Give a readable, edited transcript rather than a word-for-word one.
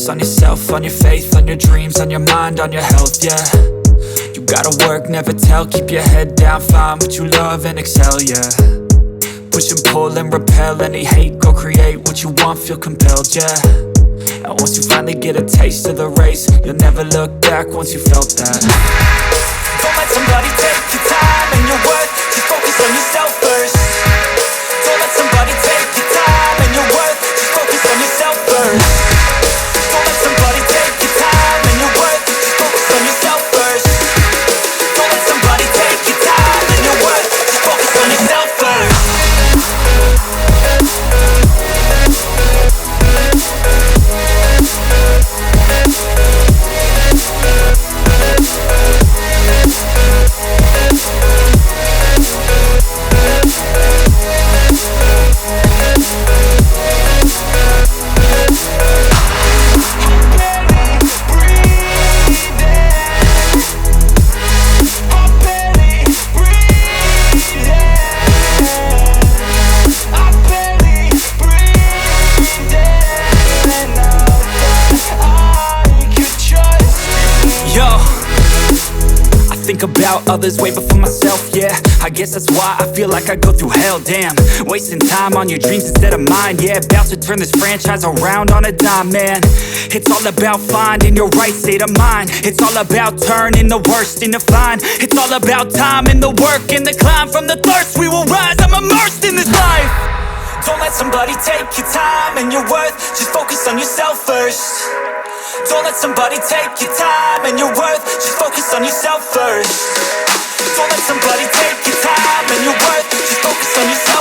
focus on yourself, on your faith, on your dreams, on your mind, on your health, yeah. You gotta work, never tell, keep your head down, find what you love and excel, yeah. Push and pull and repel any hate, go create what you want, feel compelled, yeah. And once you finally get a taste of the race, you'll never look back once you felt that. Don't let somebody take your time and your worth, just focus on yourself first. Don't let somebody take your time and your worth, just focus on yourself first. Don't let somebody take your time and your worth, just focus on yourself first. Don't let somebody take your time and your worth, just focus on yourself first. Think about others way before myself, yeah. I guess that's why I feel like I go through hell, damn. Wasting time on your dreams instead of mine, yeah. About to turn this franchise around on a dime, man. It's all about finding your right state of mind. It's all about turning the worst into fine. It's all about time and the work and the climb. From the thirst we will rise, I'm immersed in this life. Don't let somebody take your time and your worth, just focus on yourself first. Don't let somebody take your time and your worth, just focus on yourself first. Don't let somebody take your time and your worth, just focus on yourself.